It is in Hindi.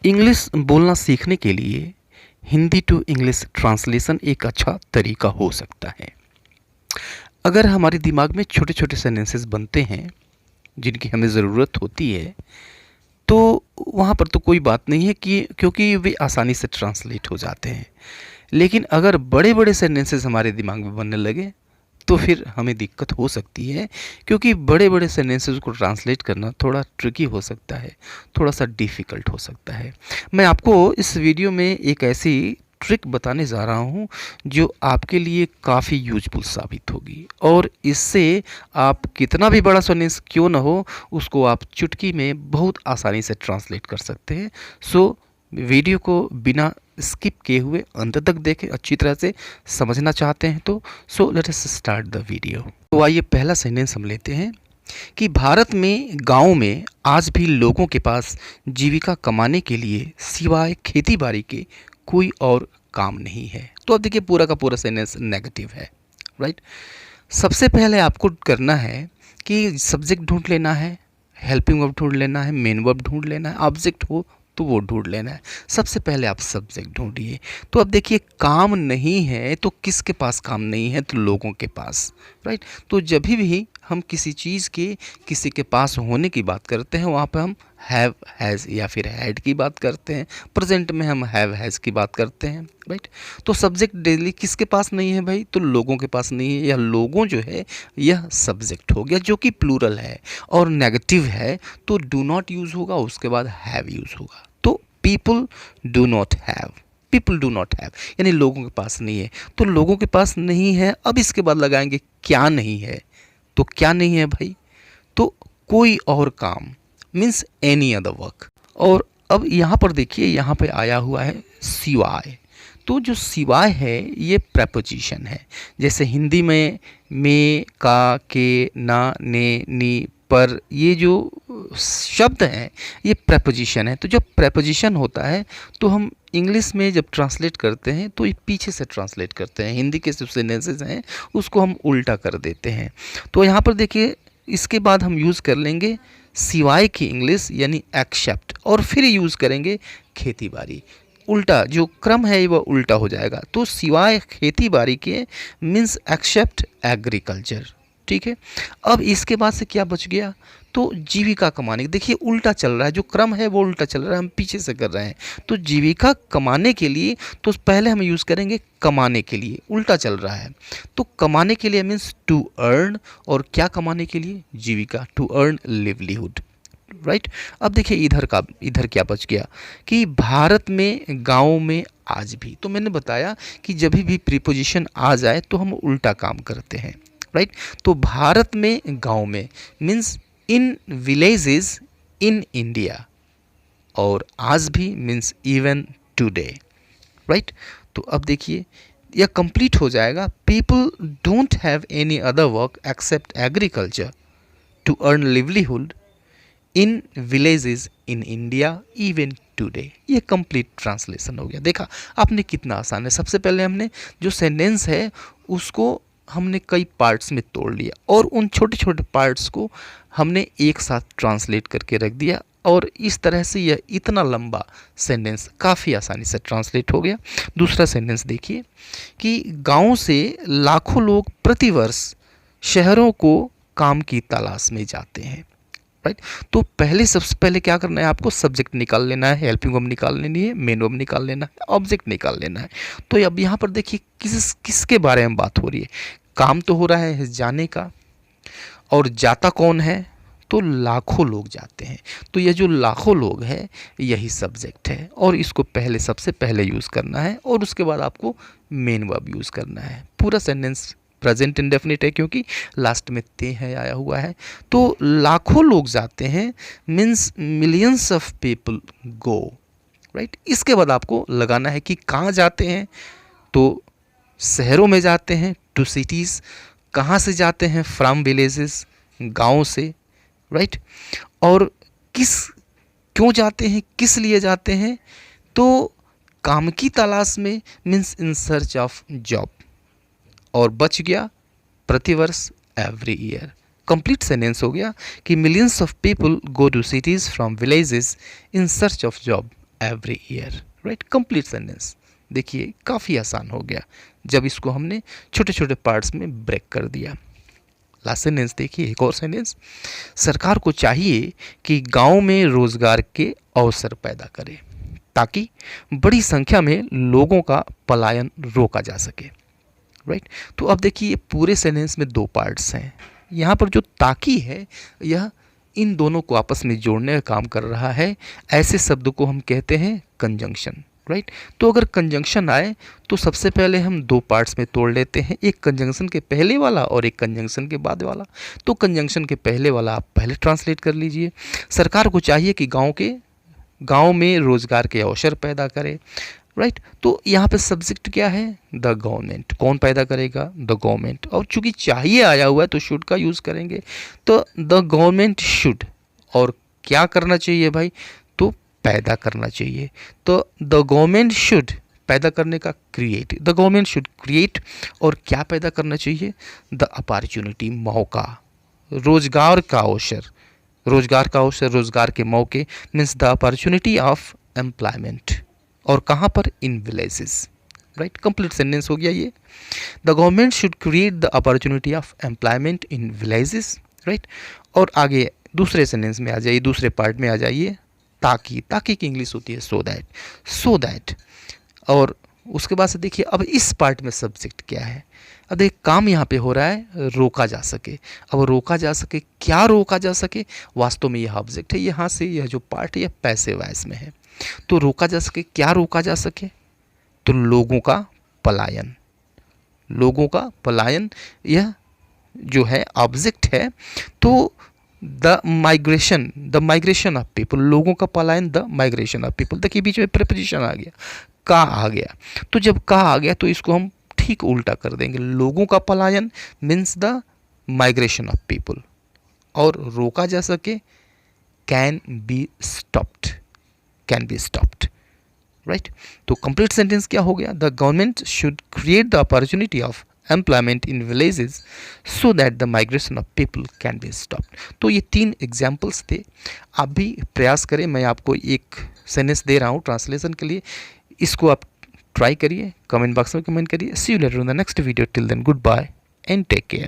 इंग्लिश बोलना सीखने के लिए हिंदी टू इंग्लिश ट्रांसलेशन एक अच्छा तरीका हो सकता है। अगर हमारे दिमाग में छोटे छोटे सेंटेंसेस बनते हैं जिनकी हमें ज़रूरत होती है, तो वहाँ पर तो कोई बात नहीं है कि क्योंकि वे आसानी से ट्रांसलेट हो जाते हैं। लेकिन अगर बड़े बड़े सेंटेंसेस हमारे दिमाग में बनने लगे तो फिर हमें दिक्कत हो सकती है, क्योंकि बड़े बड़े सेंटेंसेस को ट्रांसलेट करना थोड़ा ट्रिकी हो सकता है, थोड़ा सा डिफ़िकल्ट हो सकता है। मैं आपको इस वीडियो में एक ऐसी ट्रिक बताने जा रहा हूँ जो आपके लिए काफ़ी यूजफुल साबित होगी, और इससे आप कितना भी बड़ा सेंटेंस क्यों ना हो उसको आप चुटकी में बहुत आसानी से ट्रांसलेट कर सकते हैं। सो वीडियो को बिना स्किप किए हुए अंत तक देखें, अच्छी तरह से समझना चाहते हैं तो। So let us start the video. तो आइए पहला सेंटेंस हम लेते हैं कि भारत में गांव में आज भी लोगों के पास जीविका कमाने के लिए सिवाय खेती बाड़ी के कोई और काम नहीं है। तो अब देखिए पूरा का पूरा सेंटेंस नेगेटिव है, राइट। सबसे पहले आपको करना है कि सब्जेक्ट ढूंढ लेना है, हेल्पिंग वर्ब ढूंढ लेना है, मेन वर्ब ढूंढ लेना है, ऑब्जेक्ट हो तो वो ढूंढ लेना है। सबसे पहले आप सब्जेक्ट ढूंढिए। तो अब देखिए काम नहीं है तो किसके पास काम नहीं है, तो लोगों के पास, राइट। तो जब भी हम किसी चीज़ के किसी के पास होने की बात करते हैं वहाँ पे हम हैव हैज़ या फिर हैड की बात करते हैं। प्रेजेंट में हम हैव हैज़ की बात करते हैं, राइट। तो सब्जेक्ट डेली किसके पास नहीं है भाई, तो लोगों के पास नहीं है। यह लोगों जो है यह सब्जेक्ट हो गया जो कि प्लूरल है और नेगेटिव है, तो डू नॉट यूज़ होगा, उसके बाद हैव यूज़ होगा। तो people do not have, people do not have यानी लोगों के पास नहीं है। तो लोगों के पास नहीं है, अब इसके बाद लगाएंगे क्या नहीं है। तो क्या नहीं है भाई, तो कोई और काम, मीन्स एनी अदर वर्क। और अब यहाँ पर देखिए यहाँ पे आया हुआ है सिवाय। तो जो सिवाय है ये प्रपोजिशन है। जैसे हिंदी में, का, के, ना, ने, नी, पर, ये जो शब्द हैं ये प्रपोजिशन है। तो जब प्रपोजिशन होता है तो हम इंग्लिश में जब ट्रांसलेट करते हैं तो ये पीछे से ट्रांसलेट करते हैं। हिंदी के जो सेंटेंसेस हैं उसको हम उल्टा कर देते हैं। तो यहाँ पर देखिए इसके बाद हम यूज़ कर लेंगे सिवाय की इंग्लिश यानी एक्सेप्ट, और फिर यूज़ करेंगे खेती बाड़ी। उल्टा जो क्रम है वह उल्टा हो जाएगा। तो सिवाय खेती बाड़ी के मीन्स एक्सेप्ट एग्रीकल्चर, ठीक है। अब इसके बाद से क्या बच गया, तो जीविका कमाने। देखिए उल्टा चल रहा है, जो क्रम है वो उल्टा चल रहा है, हम पीछे से कर रहे हैं। तो जीविका कमाने के लिए तो पहले हम यूज़ करेंगे कमाने के लिए, उल्टा चल रहा है। तो कमाने के लिए मीन्स टू अर्न, और क्या कमाने के लिए, जीविका, टू अर्न लिवलीहुड, राइट। अब देखिए इधर क्या बच गया कि भारत में गाँव में आज भी। तो मैंने बताया कि जब भी प्रीपोजिशन आ जाए तो हम उल्टा काम करते हैं, राइट। तो भारत में गांव में means in villages in India, और आज भी मीन्स इवन टुडे, राइट। तो अब देखिए यह कंप्लीट हो जाएगा। People don't have any other work except agriculture to earn livelihood in villages in India even today. ये कंप्लीट ट्रांसलेशन हो गया। देखा आपने कितना आसान है। सबसे पहले हमने जो सेंटेंस है उसको हमने कई पार्ट्स में तोड़ लिया, और उन छोटे छोटे पार्ट्स को हमने एक साथ ट्रांसलेट करके रख दिया, और इस तरह से यह इतना लंबा सेंटेंस काफ़ी आसानी से ट्रांसलेट हो गया। दूसरा सेंटेंस देखिए कि गांव से लाखों लोग प्रतिवर्ष शहरों को काम की तलाश में जाते हैं, राइट। तो सबसे पहले क्या करना है, आपको सब्जेक्ट निकाल लेना है, हेल्पिंग वर्ब निकाल लेनी है, मेन वर्ब निकाल लेना है, ऑब्जेक्ट निकाल लेना है। तो अब यहाँ पर देखिए किसके बारे में बात हो रही है। काम तो हो रहा है जाने का, और जाता कौन है, तो लाखों लोग जाते हैं। तो ये जो लाखों लोग हैं यही सब्जेक्ट है, और इसको सबसे पहले यूज़ करना है, और उसके बाद आपको मेन वर्ब यूज़ करना है। पूरा सेंटेंस प्रेजेंट इंडेफिनिट है क्योंकि लास्ट में ते है आया हुआ है। तो लाखों लोग जाते हैं means millions of people go, right. इसके बाद आपको लगाना है कि कहाँ जाते हैं, तो शहरों में जाते हैं, टू सिटीज़। कहाँ से जाते हैं, फ्रॉम विलेजेस, गाँव से, राइट। और क्यों जाते हैं, किस लिए जाते हैं, तो काम की तलाश में means in search of job, और बच गया प्रतिवर्ष एवरी ईयर। कंप्लीट सेंटेंस हो गया कि millions of people go to cities from villages in search of job every year, right. Complete sentence देखिए काफ़ी आसान हो गया जब इसको हमने छोटे छोटे पार्ट्स में ब्रेक कर दिया। लास्ट सेंटेंस देखिए, एक और सेंटेंस, सरकार को चाहिए कि गांव में रोजगार के अवसर पैदा करे ताकि बड़ी संख्या में लोगों का पलायन रोका जा सके, राइट। तो अब देखिए पूरे सेंटेंस में दो पार्ट्स हैं। यहाँ पर जो ताकि है यह इन दोनों को आपस में जोड़ने का काम कर रहा है। ऐसे शब्द को हम कहते हैं कंजंक्शन, राइट। तो अगर कंजंक्शन आए तो सबसे पहले हम दो पार्ट्स में तोड़ लेते हैं, एक कंजंक्शन के पहले वाला और एक कंजंक्शन के बाद वाला। तो कंजंक्शन के पहले वाला आप पहले ट्रांसलेट कर लीजिए। सरकार को चाहिए कि गांव में रोजगार के अवसर पैदा करे, राइट। तो यहाँ पे सब्जेक्ट क्या है? The government. कौन पैदा करेगा? The government. और चूंकि चाहिए आया हुआ है तो शुड का यूज़ करेंगे, तो द गवर्नमेंट शुड। और क्या करना चाहिए भाई? तो पैदा करना चाहिए। तो द गवर्नमेंट शुड, पैदा करने का create, the government should create. और क्या पैदा करना चाहिए? द अपॉर्चुनिटी, मौका, रोजगार का अवसर, रोजगार का अवसर, रोजगार के मौके, means the opportunity of employment. और कहाँ पर? In villages, right. Complete sentence हो गया ये। The government should create the opportunity of employment in villages, right. और आगे दूसरे सेंटेंस में आ जाइए, दूसरे पार्ट में आ जाइए। ताकि, ताकि की इंग्लिश होती है सो दैट, सो दैट। और उसके बाद से देखिए अब इस पार्ट में सब्जेक्ट क्या है। अब एक काम यहाँ पे हो रहा है, रोका जा सके। अब रोका जा सके, क्या रोका जा सके? वास्तव में यह ऑब्जेक्ट है, यहाँ से यह जो पार्ट है यह पैसिव वॉइस में है। तो रोका जा सके, क्या रोका जा सके? तो लोगों का पलायन, लोगों का पलायन यह जो है ऑब्जेक्ट है। तो द माइग्रेशन ऑफ पीपल, लोगों का पलायन, द माइग्रेशन ऑफ पीपल। देखिए बीच में प्रीपोजिशन आ गया, का आ गया। तो जब का आ गया तो इसको हम ठीक उल्टा कर देंगे। लोगों का पलायन means the migration of people. और रोका जा सके, can be stopped, can be stopped, right. तो कंप्लीट सेंटेंस क्या हो गया? The government should create the opportunity of employment in villages so that the migration of people can be stopped. तो ये 3 एग्जाम्पल्स थे। आप भी प्रयास करें, मैं आपको एक सेंटेंस दे रहा हूँ ट्रांसलेशन के लिए, इसको आप ट्राई करिए, कमेंट बॉक्स में कमेंट करिए। See you later in the next video. Till then goodbye and take care.